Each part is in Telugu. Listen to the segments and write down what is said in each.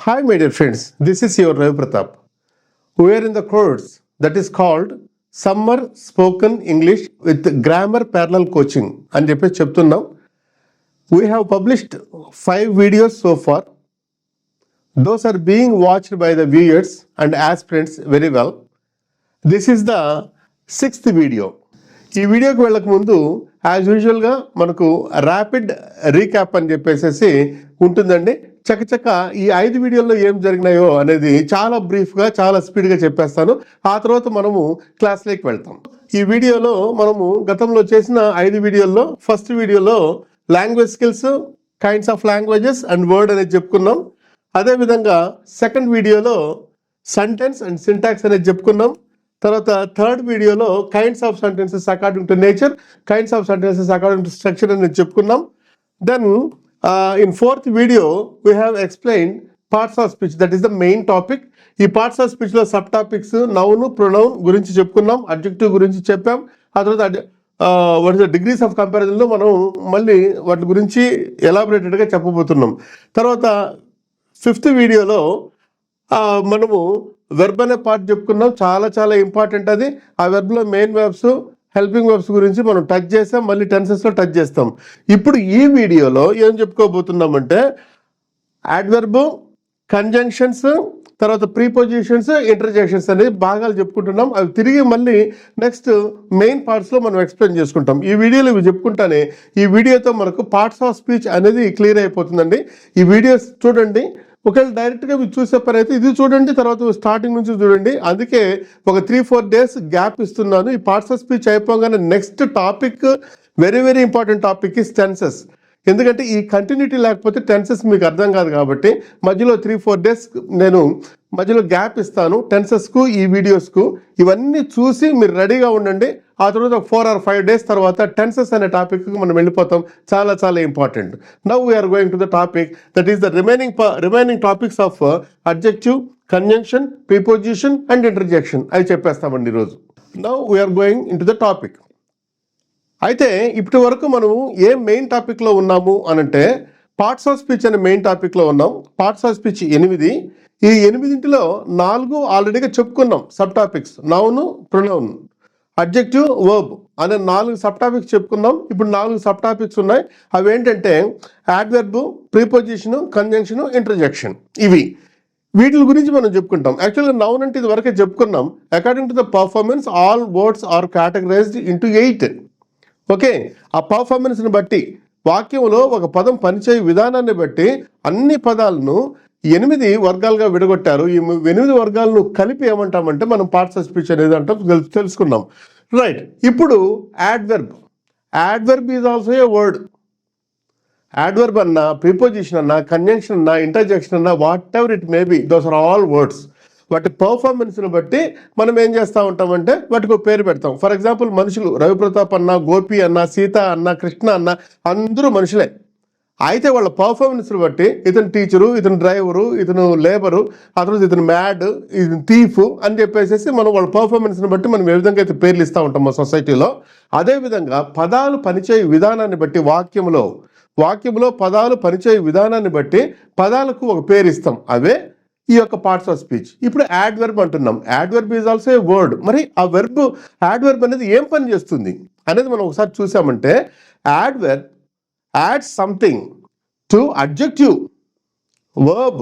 Hi, my dear friends. This is your Ravi Pratap. We are in the course that is called Summer Spoken English with Grammar Parallel Coaching. అని చెప్పేసి చెప్తున్నాం. We have published 5 videos so far. Those are being watched by the viewers and aspirants very well. This is the 6th video. ఈ వీడియోకి వెళ్ళక ముందు యాజ్ యూజువల్గా మనకు ర్యాపిడ్ రీక్యాప్ అని చెప్పేసి ఉంటుందండి. చకచక ఈ 5 వీడియోల్లో ఏం జరిగినాయో అనేది చాలా బ్రీఫ్గా చాలా స్పీడ్గా చెప్పేస్తాను. ఆ తర్వాత మనము క్లాస్లోకి వెళ్తాం. ఈ వీడియోలో మనము గతంలో చేసిన 5 వీడియోల్లో ఫస్ట్ వీడియోలో language skills, kinds of languages and word అనేది చెప్పుకున్నాం. అదేవిధంగా సెకండ్ వీడియోలో సెంటెన్స్ అండ్ సింటాక్స్ అనేది చెప్పుకున్నాం. తర్వాత థర్డ్ వీడియోలో kinds of sentences according to nature, kinds of sentences according to structure అనేది చెప్పుకున్నాం. Then in fourth video we have explained parts of speech, that is the main topic. ఈ parts of speech లో సబ్ టాపిక్స్ నౌన్, ప్రొనౌన్ గురించి చెప్పుకున్నాం, అడ్జెక్టివ్ గురించి చెప్పాం. ఆ తర్వాత what is the degrees of కంపారిజన్లో మనం మళ్ళీ వాటి గురించి ఎలాబొరేటెడ్గా చెప్పబోతున్నాం. తర్వాత ఫిఫ్త్ వీడియోలో మనము వెర్బ్ అనే పార్ట్ చెప్పుకున్నాం. చాలా చాలా ఇంపార్టెంట్ అది. ఆ వెర్బ్లో మెయిన్ వెర్బ్స్, హెల్పింగ్ వెర్బ్స్ గురించి మనం టచ్ చేసాం, మళ్ళీ టెన్సెస్లో టచ్ చేస్తాం. ఇప్పుడు ఈ వీడియోలో ఏం చెప్పుకోబోతున్నామంటే యాడ్వర్బ్, కంజంక్షన్స్, తర్వాత ప్రీపోజిషన్స్, ఇంటర్జెక్షన్స్ అనేది భాగాలు చెప్పుకుంటున్నాం. అవి తిరిగి మళ్ళీ నెక్స్ట్ మెయిన్ పార్ట్స్లో మనం ఎక్స్ప్లెయిన్ చేసుకుంటాం. ఈ వీడియోలో ఇవి చెప్పుకుంటానే ఈ వీడియోతో మనకు పార్ట్స్ ఆఫ్ స్పీచ్ అనేది క్లియర్ అయిపోతుందండి. ఈ వీడియోస్ చూడండి. ఒకవేళ డైరెక్ట్గా మీరు చూసే పని అయితే ఇది చూడండి, తర్వాత స్టార్టింగ్ నుంచి చూడండి. అందుకే ఒక 3-4 days గ్యాప్ ఇస్తున్నాను. ఈ పార్ట్స్ ఆఫ్ స్పీచ్ అయిపోగానే next topic, very very important topic is tenses. ఎందుకంటే ఈ కంటిన్యూటీ లేకపోతే టెన్సెస్ మీకు అర్థం కాదు. కాబట్టి మధ్యలో 3-4 days నేను మధ్యలో గ్యాప్ ఇస్తాను టెన్సెస్కు, ఈ వీడియోస్కు. ఇవన్నీ చూసి మీరు రెడీగా ఉండండి. ఆ తర్వాత 4 or 5 days తర్వాత టెన్సెస్ అనే టాపిక్కి మనం వెళ్ళిపోతాం. చాలా చాలా important. Now we're going to the topic that is the remaining topics of adjective, conjunction, preposition and interjection అవి చెప్పేస్తామండి ఈరోజు. Now we're going into the topic. అయితే ఇప్పటి వరకు మనం ఏ మెయిన్ టాపిక్లో ఉన్నాము అనంటే పార్ట్స్ ఆఫ్ స్పీచ్ అనే మెయిన్ టాపిక్లో ఉన్నాం. Parts of speech 8. ఈ 8లో 4 ఆల్రెడీగా చెప్పుకున్నాం sub topics. Noun, pronoun, adjective, verb అనే 4 సబ్ టాపిక్స్ చెప్పుకున్నాం. ఇప్పుడు 4 సబ్ టాపిక్స్ ఉన్నాయి. అవి ఏంటంటే యాడ్వర్బ్, ప్రీపోజిషను, కంజంక్షను, ఇంటర్జెక్షన్. ఇవి వీటి గురించి మనం చెప్పుకుంటాం. యాక్చువల్గా నౌన్ అంటే ఇది వరకే చెప్పుకున్నాం. According to the performance all words are categorised into 8. Okay, ఆ పర్ఫార్మెన్స్ని బట్టి వాక్యంలో ఒక పదం పనిచేయ విధానాన్ని బట్టి అన్ని పదాలను 8 వర్గాలుగా విడగొట్టారు. ఈ 8 వర్గాలను కలిపి ఏమంటామంటే మనం పార్ట్స్ ఆఫ్ స్పీచ్ అనేది అంటాం, తెలుసుకున్నాం. రైట్, ఇప్పుడు adverb is also a word. Adverb అన్నా, ప్రిపోజిషన్ అన్నా, కంజంక్షన్ అన్నా, ఇంటర్జెక్షన్ అన్నా, whatever it may be, those are all words. వాటి పర్ఫార్మెన్స్ని బట్టి మనం ఏం చేస్తూ ఉంటామంటే వాటికి ఒక పేరు పెడతాం. ఫర్ ఎగ్జాంపుల్ మనుషులు రవి ప్రతాప్ అన్న, గోపి అన్న, సీత అన్న, కృష్ణ అన్న, అందరూ మనుషులే. అయితే వాళ్ళ పర్ఫార్మెన్స్ని బట్టి ఇతను టీచరు, ఇతను డ్రైవరు, ఇతను లేబరు, ఆ తర్వాత ఇతను మ్యాడ్, ఇతను థీఫ్ అని చెప్పేసి మనం వాళ్ళ పర్ఫార్మెన్స్ని బట్టి మనం ఏ విధంగా అయితే పేర్లు ఇస్తూ ఉంటాం మా సొసైటీలో. అదేవిధంగా పదాలు పనిచేయ విధానాన్ని బట్టి వాక్యంలో పదాలు పనిచేయ విధానాన్ని బట్టి పదాలకు ఒక పేరు ఇస్తాం. అవే ఈ యొక్క పార్ట్స్ ఆఫ్ స్పీచ్. ఇప్పుడు యాడ్వర్బ్ అంటున్నాం. Adverb is also a word. మరి ఆ యాడ్వర్బ్ అనేది ఏం పని చేస్తుంది అనేది మనం ఒకసారి చూసామంటే adverb adds something to adjective, verb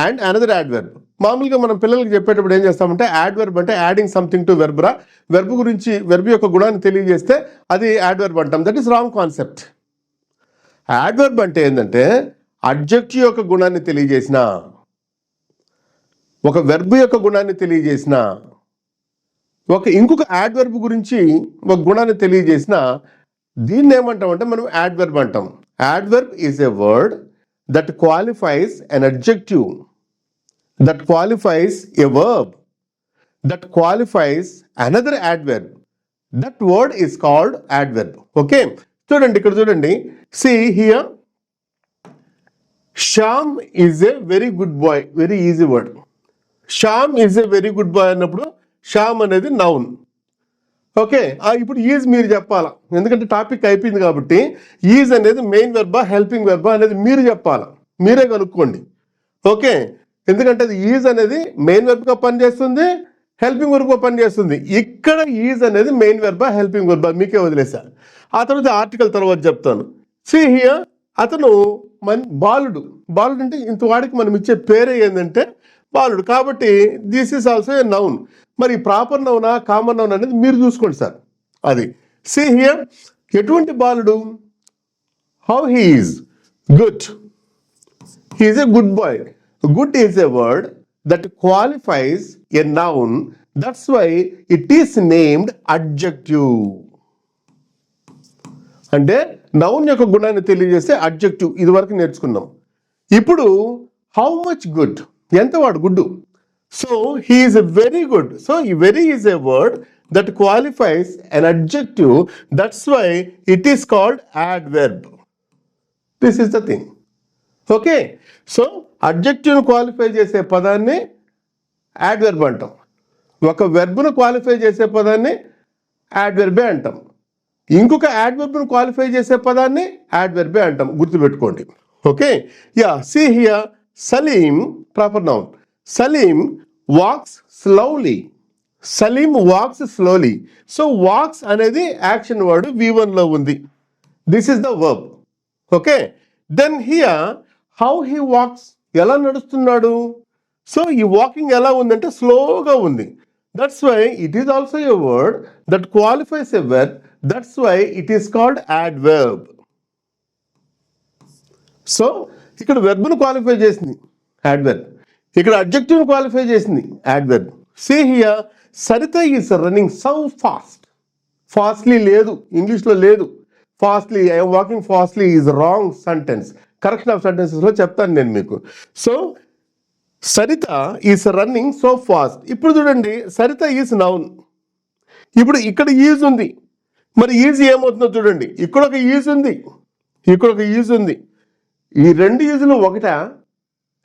and another adverb. మామూలుగా మనం పిల్లలకి చెప్పేటప్పుడు ఏం చేస్తామంటే యాడ్వర్బ్ అంటే యాడింగ్ సంథింగ్ టు వెర్బ్ రా. వెర్బ్ యొక్క గుణాన్ని తెలియజేస్తే అది యాడ్వర్బ్ అంటాం. That is wrong concept. Adverb అంటే ఏంటంటే అడ్జెక్టివ్ యొక్క గుణాన్ని తెలియజేసిన, ఒక వెర్బ్ యొక్క గుణాన్ని తెలియజేసిన, ఇంకొక యాడ్వర్బ్ గురించి ఒక గుణాన్ని తెలియజేసిన దీన్ని ఏమంటామంటే మనం యాడ్వర్బ్ అంటాం. Adverb is a word that qualifies an adjective, that qualifies a verb, that qualifies another adverb. That word is called adverb. Okay, చూడండి ఇక్కడ చూడండి. See here, Shyam is a very good boy. Very easy word. Shyam is a very good boy అన్నప్పుడు శ్యామ్ అనేది నౌన్. ఓకే, ఇప్పుడు ఈజ్ మీరు చెప్పాలా, ఎందుకంటే టాపిక్ అయిపోయింది కాబట్టి ఈజ్ అనేది మెయిన్ వెర్బా, హెల్పింగ్ వెర్బా అనేది మీరు చెప్పాలా, మీరే కనుక్కోండి. ఓకే, ఎందుకంటే అది ఈజ్ అనేది మెయిన్ వెర్బ్గా పనిచేస్తుంది, హెల్పింగ్ వెర్బ్గా పనిచేస్తుంది. ఇక్కడ ఈజ్ అనేది మెయిన్ వెర్బా హెల్పింగ్ వెర్బా మీకే వదిలేసా. ఆ తర్వాత ఆర్టికల్ తర్వాత చెప్తాను. సీ హియర్, అతను బాలుడు. బాలుడు అంటే ఇంతవాడికి మనం ఇచ్చే పేరే ఏంటంటే బాలుడు, కాబట్టి this is also a noun. మరి ప్రాపర్ నౌనా కామన్ నౌన్ అనేది మీరు చూసుకోండి సార్. అది సీ హియర్, ఎటువంటి బాలుడు? How he is good. He is a good boy. Good is a word that qualifies a noun. That's why it is named adjective. అంటే నౌన్ యొక్క గుణాన్ని తెలియజేస్తే అడ్జెక్టివ్. ఇది వరకు నేర్చుకున్నాం. ఇప్పుడు హౌ మచ్ గుడ్, ఎంత వాడు good. So he is very good. So ఈ very is a word that qualifies an adjective. That's why it is called adverb. This is the thing. Okay, so అడ్జెక్టివ్ను క్వాలిఫై చేసే పదాన్ని యాడ్వెర్బ్ అంటాం. ఒక వెర్బ్ను క్వాలిఫై చేసే పదాన్ని యాడ్వెర్బే అంటాం. ఇంకొక యాడ్వెర్బ్ను క్వాలిఫై చేసే పదాన్ని యాడ్వెర్బే అంటాం. గుర్తుపెట్టుకోండి. Okay, yeah, see here, Salim, proper noun. Salim walks slowly. Salim walks slowly. So walks అనేది యాక్షన్ వర్డ్ V1లో ఉంది. This is the verb. Okay, then here how he walks, ఎలా నడుస్తున్నాడు. సో ఈ వాకింగ్ ఎలా ఉందంటే స్లోగా ఉంది. That's why it is also a word that qualifies a verb. That's why it is called adverb. So ఇక్కడ వెర్బ్ను క్వాలిఫై చేసింది యాడ్వర్బ్, ఇక్కడ అడ్జెక్టివ్ను క్వాలిఫై చేసింది adverb. See here, Sarita is running so fast. Fastly లేదు, ఇంగ్లీష్లో లేదు. Fastly, I'm walking fastly is wrong sentence. Correction of సెంటెన్సెస్లో చెప్తాను నేను మీకు. So Sarita is running so fast. ఇప్పుడు చూడండి, సరిత ఈజ్ నౌన్. ఇప్పుడు ఇక్కడ ఈజ్ ఉంది, మరి ఈజ్ ఏమవుతుందో చూడండి. ఇక్కడ ఒక ఈజ్ ఉంది, ఇక్కడ ఒక ఈజ్ ఉంది. ఈ రెండు ఈజులు ఒకటా?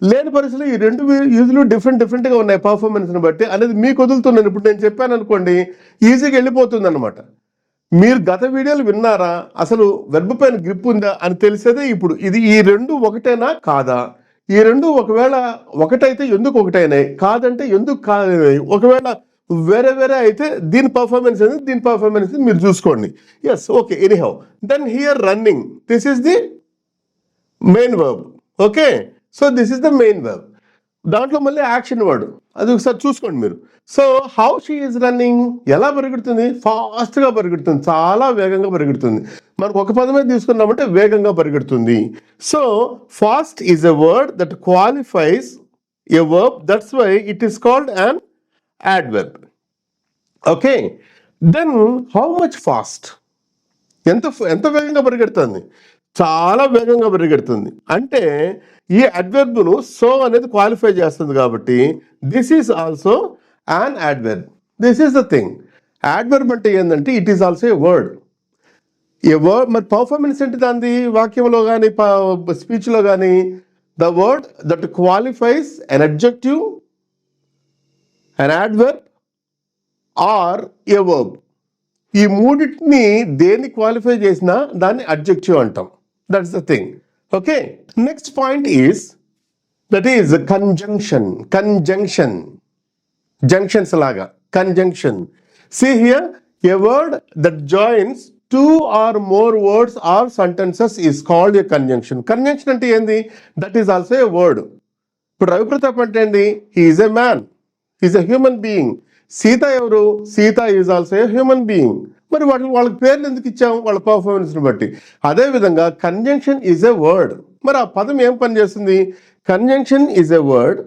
లేని పరిస్థితుల్లో ఈ రెండు ఈజులు డిఫరెంట్గా ఉన్నాయి పర్ఫార్మెన్స్ని బట్టి అనేది మీకు వదులుతున్నాను. ఇప్పుడు నేను చెప్పాను అనుకోండి, ఈజీగా వెళ్ళిపోతుంది అనమాట. మీరు గత వీడియోలు విన్నారా, అసలు వెర్బ్ పైన గ్రిప్ ఉందా అని తెలిసేదే ఇప్పుడు. ఇది ఈ రెండు ఒకటేనా కాదా, ఈ రెండు ఒకవేళ ఒకటైతే ఎందుకు ఒకటైనాయి, కాదంటే ఎందుకు కాదైనాయి, ఒకవేళ వేరే వేరే అయితే దీని పర్ఫార్మెన్స్ అనేది దీని పర్ఫార్మెన్స్ మీరు చూసుకోండి. Yes, okay, anyhow. Then here running, this is the main verb. Okay, so this is the main verb. దాంట్లో మళ్ళీ యాక్షన్ వర్డ్, అది ఒకసారి చూసుకోండి మీరు. So how she is running, ఎలా పరిగెడుతుంది? ఫాస్ట్గా పరిగెడుతుంది, చాలా వేగంగా పరిగెడుతుంది. మనకు ఒక పదమే తీసుకున్నామంటే వేగంగా పరిగెడుతుంది. So fast is a word that qualifies a verb. That's why it is called an adverb. Okay, then how much fast, ఎంత వేగంగా పరిగెడుతుంది? చాలా వేగంగా పరిగెడుతుంది. అంటే ఈ అడ్వర్బ్ను సో అనేది క్వాలిఫై చేస్తుంది కాబట్టి this is also an adverb. This is the thing. Adverb అంటే ఏంటంటే it is also a word. A word, మరి పర్ఫార్మెన్స్ ఏంటి దాన్ని? వాక్యంలో కానీ స్పీచ్లో కానీ the word that qualifies an adjective, an adverb or a verb. ఈ మూడింటిని దేన్ని క్వాలిఫై చేసినా దాన్ని అడ్జెక్టివ్ అంటాం. That's the thing. Okay, next point is that is conjunction. Conjunction, junctions laga, conjunction. See here, a word that joins two or more words or sentences is called a conjunction. Conjunction ante endi? That is also a word. ఇప్పుడు రవి ప్రతాప్ అంటే ఏంటి? He is a man, he is a human being. Sita ఎవరు? Sita is also a human being. మరి వాళ్ళకి పేర్లు ఎందుకు ఇచ్చాము? వాళ్ళ పర్ఫార్మెన్స్ని బట్టి. అదేవిధంగా కంజంక్షన్ ఈజ్ ఎ వర్డ్. మరి ఆ పదం ఏం పని చేస్తుంది? Conjunction is a word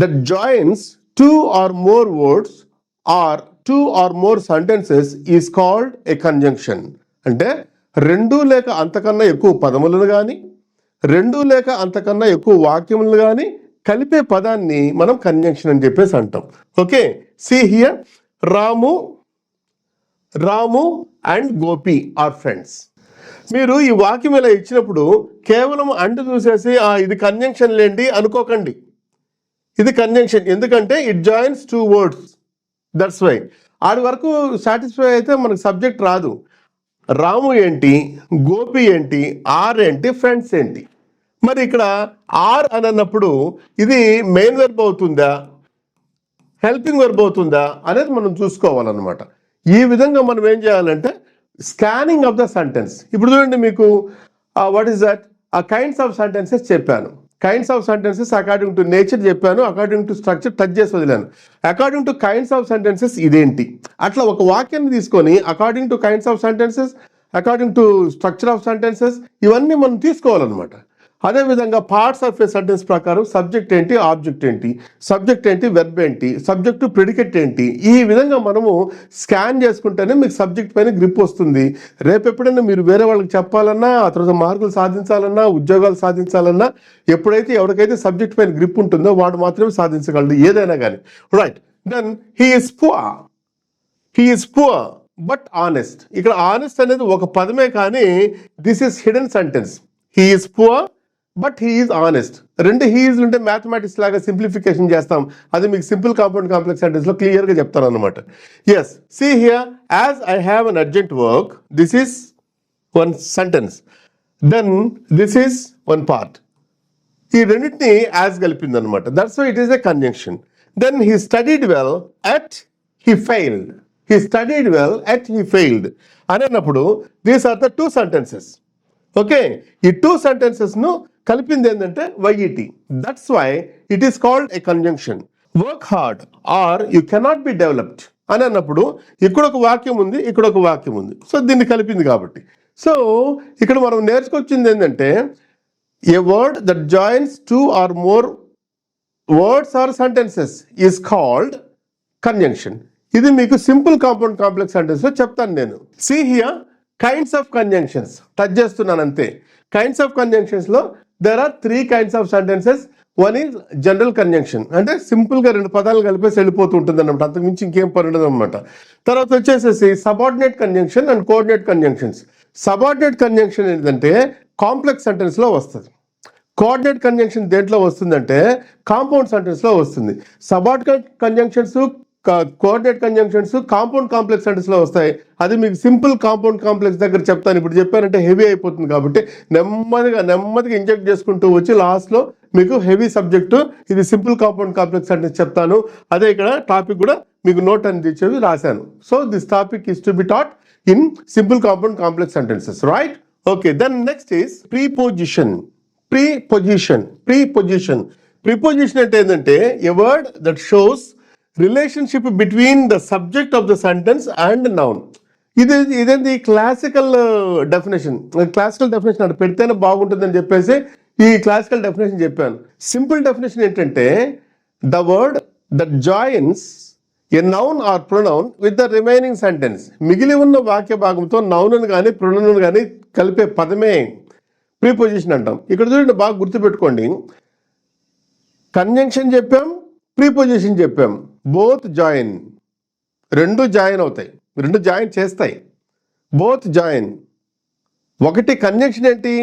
that joins two or more words or two or more sentences is called a conjunction. అంటే రెండు లేక అంతకన్నా ఎక్కువ పదములను కానీ రెండు లేక అంతకన్నా ఎక్కువ వాక్యములను కానీ కలిపే పదాన్ని మనం కంజంక్షన్ అని చెప్పేసి అంటాం. Okay, see here, Ramu and Gopi are friends. మీరు ఈ వాక్యం ఇలా ఇచ్చినప్పుడు కేవలం అండ్ చూసేసి ఇది కంజంక్షన్ లేండి అనుకోకండి. ఇది కంజంక్షన్, ఎందుకంటే it joins two words. That's why. ఆడి వరకు సాటిస్ఫై అయితే మనకు సబ్జెక్ట్ రాదు. రాము ఏంటి, గోపి ఏంటి, ఆర్ ఏంటి, ఫ్రెండ్స్ ఏంటి. మరి ఇక్కడ ఆర్ అని అన్నప్పుడు ఇది మెయిన్ వెర్బ్ అవుతుందా, హెల్పింగ్ వెర్బ్ అవుతుందా అనేది మనం చూసుకోవాలన్నమాట. ఈ విధంగా మనం ఏం చేయాలంటే స్కానింగ్ ఆఫ్ ద సెంటెన్స్. ఇప్పుడు చూడండి, మీకు వాట్ ఈస్ దట్, ఆ కైండ్స్ ఆఫ్ సెంటెన్సెస్ చెప్పాను. Kinds of sentences according to nature చెప్పాను, అకార్డింగ్ టు స్ట్రక్చర్ టచ్ చేసి వదిలాను. According to kinds of sentences ఇదేంటి, అట్లా ఒక వాక్యాన్ని తీసుకొని according to kinds of sentences, according to structure of sentences ఇవన్నీ మనం తీసుకోవాలన్నమాట. అదేవిధంగా పార్ట్స్ ఆఫ్ ఏ సెంటెన్స్ ప్రకారం సబ్జెక్ట్ ఏంటి, ఆబ్జెక్ట్ ఏంటి, సబ్జెక్ట్ ఏంటి, వెర్బ్ ఏంటి, సబ్జెక్టు ప్రిడికేట్ ఏంటి, ఈ విధంగా మనము స్కాన్ చేసుకుంటేనే మీకు సబ్జెక్ట్ పైన గ్రిప్ వస్తుంది. రేపు ఎప్పుడైనా మీరు వేరే వాళ్ళకి చెప్పాలన్నా, ఆ తర్వాత మార్కులు సాధించాలన్నా, ఉద్యోగాలు సాధించాలన్నా, ఎప్పుడైతే ఎవరికైతే సబ్జెక్ట్ పైన గ్రిప్ ఉంటుందో వాడు మాత్రమే సాధించగలడు ఏదైనా కానీ. Right, then he is poor but honest. ఇక్కడ ఆనెస్ట్ అనేది ఒక పదమే, కానీ this is hidden sentence. He is poor but he is honest. రెండు హీఈస్ ఉంటే మ్యాథమెటిక్స్ లాగా సింప్లిఫికేషన్ చేస్తాం, అది మీకు సింపుల్ కాంపౌండ్ కాంప్లెక్స్ సెంటెన్స్లో క్లియర్గా చెప్తాను అనమాట. Yes, see here, as I have an urgent work, this is one sentence, then this is one part. ఈ రెండింటిని యాజ్ కలిపింది అనమాట. That's why it is a conjunction. Then he studied well yet he failed. He studied well yet he failed అని అన్నప్పుడు these are the two sentences. Okay, ఈ టూ సెంటెన్సెస్ను కలిపింది ఏంటంటే Y E T. That's why it is called a conjunction. Work hard are you cannot be developed అని అన్నప్పుడు ఇక్కడ ఒక వాక్యం ఉంది, ఇక్కడ ఒక వాక్యం ఉంది, సో దీన్ని కలిపింది కాబట్టి. సో ఇక్కడ మనం నేర్చుకొచ్చింది ఏంటంటే a word that joins two or more words or sentences is called conjunction. ఇది మీకు సింపుల్ కాంపౌండ్ కాంప్లెక్స్ సెంటెన్స్లో చెప్తాను నేను. See here, kinds of conjunctions touch చేస్తున్నాను అంతే. కైండ్స్ ఆఫ్ కంజంక్షన్స్లో there are 3 kinds of sentences. One is general conjunction, అంటే సింపుల్గా 2 పదాలు కలిపేసి వెళ్ళిపోతూ ఉంటుంది అనమాట, అంతకుమించి ఇంకేం పని ఉండదు అనమాట. తర్వాత వచ్చేసేసి subordinate conjunction and coordinate conjunctions. Subordinate conjunction ఏంటంటే కాంప్లెక్స్ సెంటెన్స్లో వస్తుంది. కోఆర్డినేట్ కంజంక్షన్ దేంట్లో వస్తుందంటే కాంపౌండ్ సెంటెన్స్లో వస్తుంది. Subordinate conjunctions, coordinate conjunctions compound complex సెంటెన్స్లో వస్తాయి. అది మీకు సింపుల్ కాంపౌండ్ కాంప్లెక్స్ దగ్గర చెప్తాను. ఇప్పుడు చెప్పానంటే హెవీ అయిపోతుంది కాబట్టి నెమ్మదిగా ఇంజెక్ట్ చేసుకుంటూ వచ్చి లాస్ట్లో మీకు హెవీ సబ్జెక్టు, ఇది సింపుల్ కాంపౌండ్ కాంప్లెక్స్ సెంటెన్స్ చెప్తాను. అదే ఇక్కడ టాపిక్ కూడా మీకు నోట్ అని తెచ్చేవి రాశాను. So this topic is to be taught in simple compound complex sentences, right? Okay, then next is preposition. Preposition అంటే ఏంటంటే a word that shows relationship between the subject of the sentence and noun. ఇదేంటి క్లాసికల్ డెఫినేషన్. క్లాసికల్ డెఫినేషన్ అంటే పెడితేనే బాగుంటుందని చెప్పేసి ఈ క్లాసికల్ డెఫినేషన్ చెప్పాను. సింపుల్ డెఫినేషన్ ఏంటంటే the word that joins a noun or pronoun with the remaining sentence. మిగిలి ఉన్న వాక్య భాగంతో నౌన్ కానీ ప్రొనౌన్ కానీ కలిపే పదమే ప్రీపోజిషన్ అంటాం. ఇక్కడ చూడండి, బాగా గుర్తుపెట్టుకోండి, కంజంక్షన్ చెప్పాం, ప్రీపోజిషన్ చెప్పాం. బోత్ జాయిన్, రెండు జాయిన్ అవుతాయి, రెండు జాయిన్ చేస్తాయి. Both join. ఒకటి కంజంక్షన్ ఏంటి,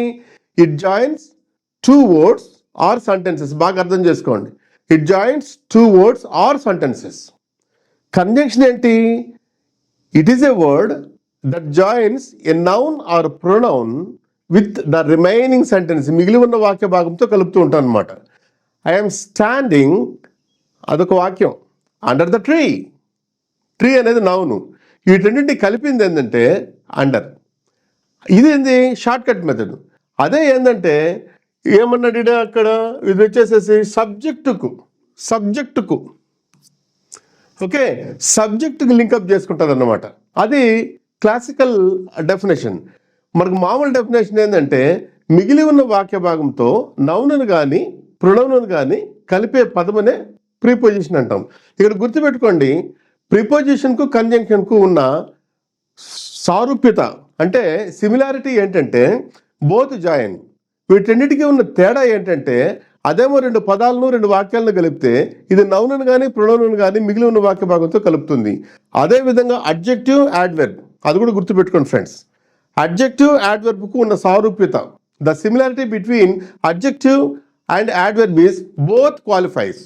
it joins 2 words or sentences. బాగా అర్థం చేసుకోండి, it joins 2 words or sentences. Conjunction ఏంటి, it is a word that joins a noun or pronoun with the remaining sentence. మిగిలి ఉన్న వాక్య భాగంతో కలుపుతూ ఉంటాను అనమాట. ఐఎమ్ స్టాండింగ్, అదొక వాక్యం. అండర్ ద ట్రీ అనేది నౌను. వీటన్నింటినీ కలిపింది ఏంటంటే అండర్. ఇది ఏంది షార్ట్ కట్ మెథడ్. అదే ఏంటంటే ఏమన్నాడు అక్కడ, ఇది వచ్చేసేసి సబ్జెక్టుకు ఓకే, సబ్జెక్టుకు లింకప్ చేసుకుంటుంది అన్నమాట. అది క్లాసికల్ డెఫినేషన్. మనకు మామూలు డెఫినేషన్ ఏంటంటే మిగిలి ఉన్న వాక్య భాగంతో నౌనును కానీ ప్రొనౌను కానీ కలిపే పదమనే ప్రీపోజిషన్ అంటాం. ఇక్కడ గుర్తుపెట్టుకోండి, ప్రిపోజిషన్కు కంజంక్షన్కు ఉన్న సారూప్యత అంటే సిమిలారిటీ ఏంటంటే బోత్ జాయిన్. వీటన్నిటికీ ఉన్న తేడా ఏంటంటే అదేమో 2 పదాలను 2 వాక్యాలను కలిపితే ఇది నౌనును కానీ ప్రొనౌను కానీ మిగిలి ఉన్న వాక్య భాగంతో కలుపుతుంది. అదేవిధంగా అడ్జెక్టివ్, యాడ్వర్బ్, అది కూడా గుర్తుపెట్టుకోండి ఫ్రెండ్స్. అడ్జెక్టివ్, యాడ్వర్బ్కు ఉన్న సారూప్యత, the similarity between adjective and adverb is both qualifies.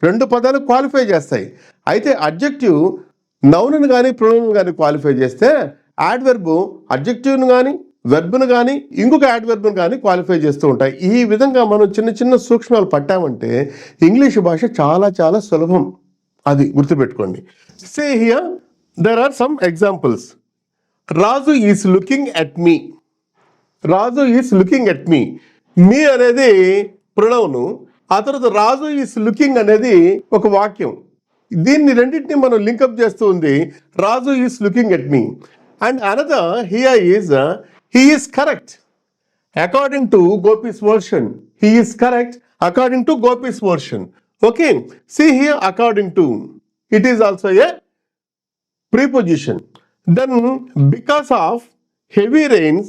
2 పదాలు క్వాలిఫై చేస్తాయి. అయితే అడ్జెక్టివ్ నౌనును కానీ ప్రొనౌన్ కానీ క్వాలిఫై చేస్తే యాడ్వర్బ్ అడ్జెక్టివ్ను కానీ వెర్బ్ను కానీ ఇంకొక యాడ్వర్బ్ను కానీ క్వాలిఫై చేస్తూ ఉంటాయి. ఈ విధంగా మనం చిన్న చిన్న సూక్ష్మాలు పట్టామంటే ఇంగ్లీష్ భాష చాలా చాలా సులభం. అది గుర్తుపెట్టుకోండి. Say here there are some examples. Raju is looking at me. Raju is looking at me. Me అనేది ప్రణవును, ఆ తర్వాత రాజు ఈస్ లుకింగ్ అనేది ఒక వాక్యం. దీన్ని రెండింటిని మనం లింకప్ చేస్తూ ఉంది Raju is looking at me. And another here is he is correct according to Gopi's version. He is correct according to Gopi's version. Okay, see here, according to, it is also a preposition. Then because of heavy rains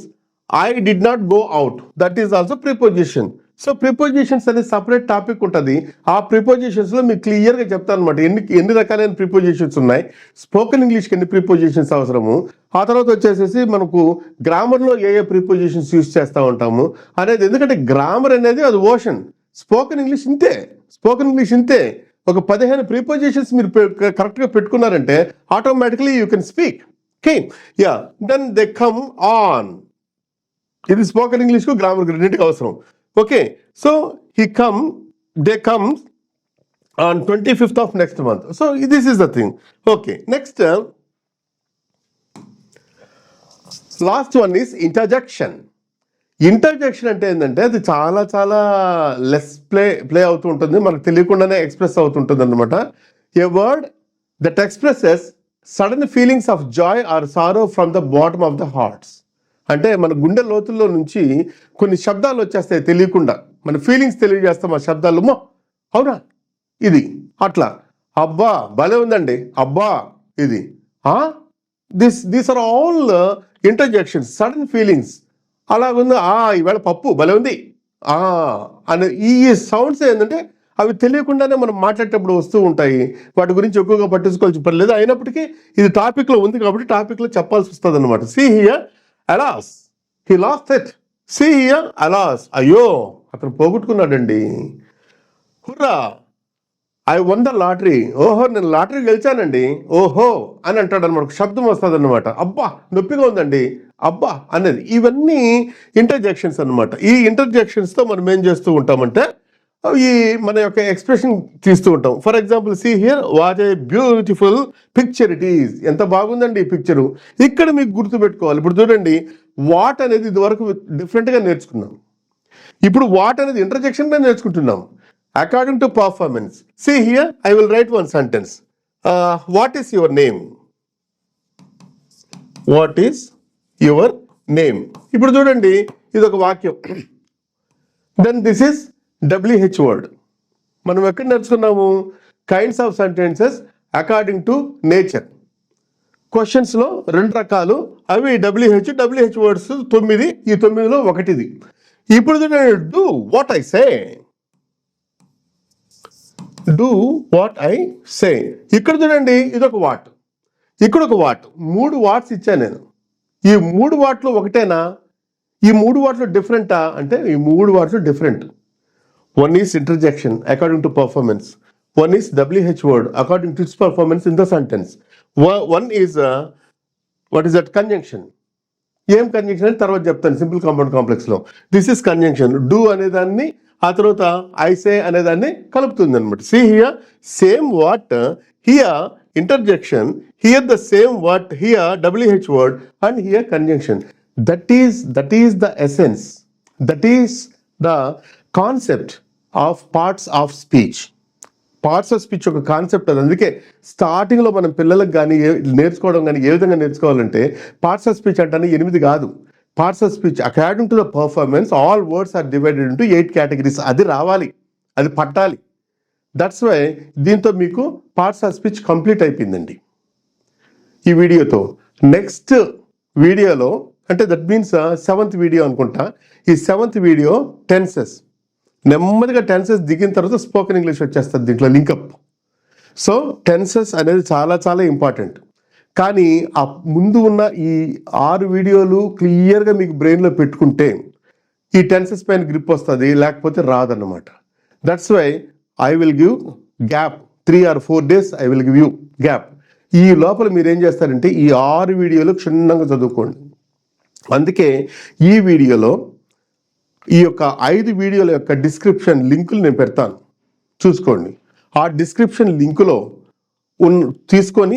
I did not go out, that is also preposition. So prepositions అనేది సపరేట్ టాపిక్ ఉంటుంది. ఆ ప్రిపోజిషన్స్లో మీకు క్లియర్గా చెప్తాను అనమాట ఎన్ని రకాలైన ప్రిపోజిషన్స్ ఉన్నాయి, స్పోకెన్ ఇంగ్లీష్కి ఎన్ని ప్రిపోజిషన్స్ అవసరము, ఆ తర్వాత వచ్చేసేసి మనకు గ్రామర్లో ఏ ప్రిపోజిషన్స్ యూజ్ చేస్తూ ఉంటాము అనేది. ఎందుకంటే గ్రామర్ అనేది అది ఓషన్, స్పోకెన్ ఇంగ్లీష్ ఇంతే. స్పోకెన్ ఇంగ్లీష్ ఇంతే. ఒక 15 ప్రిపోజిషన్స్ మీరు కరెక్ట్గా పెట్టుకున్నారంటే automatically you can speak. Okay, yeah. Then they come on. ఇది స్పోకెన్ ఇంగ్లీష్కు గ్రామర్ రెండింటికి అవసరం. Okay, so they come on 25th of next month. So this is the thing. Okay, next last one is interjection. Interjection అంటే ఏంటంటే అది చాలా చాలా లెస్ ప్లే అవుతూ ఉంటుంది, మనకు తెలియకుండానే ఎక్స్ప్రెస్ అవుతుంటుంది అనమాట. A word that expresses sudden feelings of joy or sorrow from the bottom of the hearts. అంటే మన గుండె లోతుల్లో నుంచి కొన్ని శబ్దాలు వచ్చేస్తాయి తెలియకుండా, మన ఫీలింగ్స్ తెలియజేస్తాం ఆ శబ్దాలు. అవునా, ఇది అట్లా, అబ్బా భలే ఉందండి, అబ్బా ఇది, these are all interjections, sudden feelings. అలాగుంది, ఈవేళ పప్పు భలే ఉంది అని ఈ సౌండ్స్ ఏంటంటే అవి తెలియకుండానే మనం మాట్లాడేటప్పుడు వస్తూ ఉంటాయి. వాటి గురించి ఎక్కువగా పట్టించుకోవాల్సిన పని లేదు. అయినప్పటికీ ఇది టాపిక్లో ఉంది కాబట్టి టాపిక్లో చెప్పాల్సి వస్తుంది అనమాట. See here, alas, he lost it. See here, alas, అయ్యో అతను పోగొట్టుకున్నాడండి. Hurrah, I won the lottery. ఓహో నేను లాటరీ గెలిచానండి, ఓహో అని అంటాడు అనమాట. శబ్దం వస్తుంది అనమాట. అబ్బా నొప్పిగా ఉందండి, అబ్బా అనేది. ఇవన్నీ ఇంటర్జెక్షన్స్ అనమాట. ఈ ఇంటర్జెక్షన్స్తో మనం ఏం చేస్తూ ఉంటామంటే ఈ మన యొక్క ఎక్స్ప్రెషన్ తీస్తూ ఉంటాం. For example, see here, what a beautiful picture it is. ఎంత బాగుందండి ఈ పిక్చరు. ఇక్కడ మీకు గుర్తుపెట్టుకోవాలి. ఇప్పుడు చూడండి, వాట్ అనేది ఇదివరకు డిఫరెంట్గా నేర్చుకున్నాం. ఇప్పుడు వాట్ అనేది ఇంటర్జెక్షన్గా నేర్చుకుంటున్నాం. According to performance. See here, I will write one sentence. What is your name? What is your name? ఇప్పుడు చూడండి, ఇది ఒక వాక్యం. Then this is WH word. మనం ఎక్కడ నేర్చుకున్నాము? Kinds of sentences according to nature. క్వశ్చన్స్లో 2 రకాలు, అవి WH వర్డ్స్ 9. ఈ 9లో ఒకటిది. ఇప్పుడు చూడండి, do what I say. Do what I say. ఇక్కడ చూడండి, ఇదొక వాట్, ఇక్కడ ఒక వాట్. 3 వాట్స్ ఇచ్చాను నేను. ఈ 3 వాట్లు ఒకటేనా? ఈ 3 వాట్లు డిఫరెంటా అంటే ఈ 3 వాట్లు different. One is interjection according to performance. One is WH word according to its performance in the sentence. One is what is that? Conjunction. ఏం కంజంక్షన్ అని తర్వాత చెప్తాను సింపుల్ కాంపౌండ్ కాంప్లెక్స్లో. This is conjunction. డూ అనేదాన్ని ఆ తర్వాత ఐ సే అనేదాన్ని కలుపుతుంది అనమాట. See here, same what, here interjection, here the same what, here WH word and here conjunction. That is the essence. That is the concept of parts of speech. Parts of speech ఒక కాన్సెప్ట్ అది. అందుకే స్టార్టింగ్లో మనం పిల్లలకు కానీ నేర్చుకోవడం కానీ ఏ విధంగా నేర్చుకోవాలంటే పార్ట్స్ ఆఫ్ స్పీచ్ అంటే 8 కాదు. Parts of speech according to the performance all words are divided into 8 categories. అది రావాలి, అది పట్టాలి. దట్స్ వై దీంతో మీకు పార్ట్స్ ఆఫ్ స్పీచ్ కంప్లీట్ అయిపోయిందండి ఈ వీడియోతో. నెక్స్ట్ వీడియోలో అంటే దట్ మీన్స్ 7th వీడియో అనుకుంటా. ఈ 7th వీడియో టెన్సెస్. నెమ్మదిగా టెన్సెస్ దిగిన తర్వాత స్పోకెన్ ఇంగ్లీష్ వచ్చేస్తుంది దీంట్లో లింకప్. సో టెన్సెస్ అనేది చాలా చాలా ఇంపార్టెంట్. కానీ ఆ ముందు ఉన్న ఈ 6 వీడియోలు క్లియర్గా మీకు బ్రెయిన్లో పెట్టుకుంటే ఈ టెన్సెస్ పైన గ్రిప్ వస్తుంది, లేకపోతే రాదన్నమాట. That's why I will give gap 3 or 4 days. I will give you gap. ఈ లోపల మీరు ఏం చేస్తారంటే ఈ 6 వీడియోలు క్షుణ్ణంగా చదువుకోండి. అందుకే ఈ వీడియోలో ఈ యొక్క 5 వీడియోల యొక్క డిస్క్రిప్షన్ లింకులు నేను పెడతాను, చూసుకోండి. ఆ డిస్క్రిప్షన్ లింకులో తీసుకొని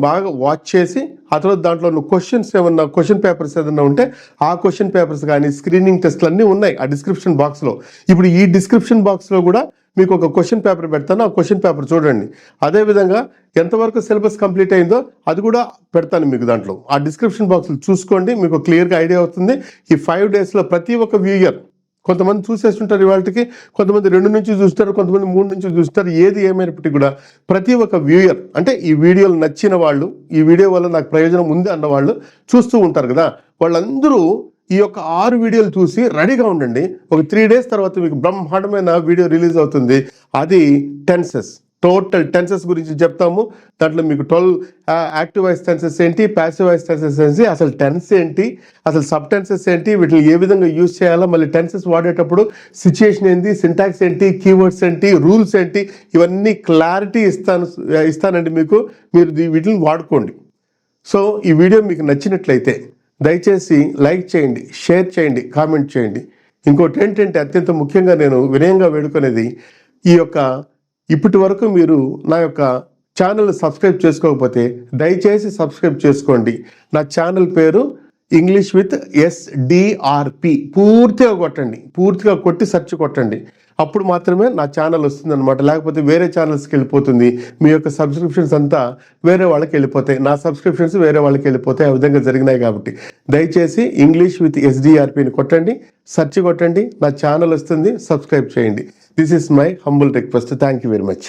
బాగా వాచ్ చేసి ఆ తర్వాత దాంట్లో క్వశ్చన్ పేపర్స్ ఏదన్నా ఉంటే ఆ క్వశ్చన్ పేపర్స్ కానీ స్క్రీనింగ్ టెస్ట్లు అన్నీ ఉన్నాయి ఆ డిస్క్రిప్షన్ బాక్స్లో. ఇప్పుడు ఈ డిస్క్రిప్షన్ బాక్స్లో కూడా మీకు ఒక క్వశ్చన్ పేపర్ పెడతాను, ఆ క్వశ్చన్ పేపర్ చూడండి. అదేవిధంగా ఎంతవరకు సిలబస్ కంప్లీట్ అయిందో అది కూడా పెడతాను మీకు దాంట్లో. ఆ డిస్క్రిప్షన్ బాక్స్లో చూసుకోండి, మీకు క్లియర్గా ఐడియా అవుతుంది. ఈ 5 డేస్లో ప్రతి ఒక్క వ్యూయర్, కొంతమంది చూసేస్తుంటారు ఇవాళకి, కొంతమంది 2 నుంచి చూస్తారు, కొంతమంది 3 నుంచి చూస్తారు. ఏది ఏమైనప్పటికీ కూడా ప్రతి ఒక్క వ్యూయర్ అంటే ఈ వీడియోలు నచ్చిన వాళ్ళు, ఈ వీడియో వల్ల నాకు ప్రయోజనం ఉంది అన్న వాళ్ళు చూస్తూ ఉంటారు కదా, వాళ్ళందరూ ఈ యొక్క 6 వీడియోలు చూసి రెడీగా ఉండండి. ఒక 3 డేస్ తర్వాత మీకు బ్రహ్మాండమైన వీడియో రిలీజ్ అవుతుంది. అది టెన్సెస్, టోటల్ టెన్సెస్ గురించి చెప్తాము. దాంట్లో మీకు 12 యాక్టివ్ వాయిస్ టెన్సెస్ ఏంటి, ప్యాసివ్ వాయిస్ టెన్సెస్ ఏంటి, అసలు టెన్స్ ఏంటి, అసలు సబ్ టెన్సెస్ ఏంటి, వీటిని ఏ విధంగా యూజ్ చేయాలో, మళ్ళీ టెన్సెస్ వాడేటప్పుడు సిచ్యుయేషన్ ఏంటి, సింటాక్స్ ఏంటి, కీవర్డ్స్ ఏంటి, రూల్స్ ఏంటి, ఇవన్నీ క్లారిటీ ఇస్తానండి మీకు. మీరు వీటిని వాడుకోండి. సో ఈ వీడియో మీకు నచ్చినట్లయితే దయచేసి లైక్ చేయండి, షేర్ చేయండి, కామెంట్ చేయండి. ఇంకోటి ఏంటంటే అత్యంత ముఖ్యంగా నేను వినయంగా వేడుకునేది, ఇప్పటి వరకు మీరు నా యొక్క ఛానల్ సబ్స్క్రైబ్ చేసుకోకపోతే దయచేసి సబ్స్క్రైబ్ చేసుకోండి. నా ఛానల్ పేరు ఇంగ్లీష్ విత్ SDRP. పూర్తిగా కొట్టి సెర్చ్ కొట్టండి. అప్పుడు మాత్రమే నా ఛానల్ వస్తుంది అనమాట. లేకపోతే వేరే ఛానల్స్కి వెళ్ళిపోతుంది. మీ యొక్క సబ్స్క్రిప్షన్స్ అంతా వేరే వాళ్ళకి వెళ్ళిపోతాయి, నా సబ్స్క్రిప్షన్స్ వేరే వాళ్ళకి వెళ్ళిపోతాయి. ఆ విధంగా జరిగినాయి కాబట్టి దయచేసి ఇంగ్లీష్ విత్ SDRPని కొట్టండి, సెర్చ్ కొట్టండి, నా ఛానల్ వస్తుంది, సబ్స్క్రైబ్ చేయండి. This is my humble request. Thank you very much.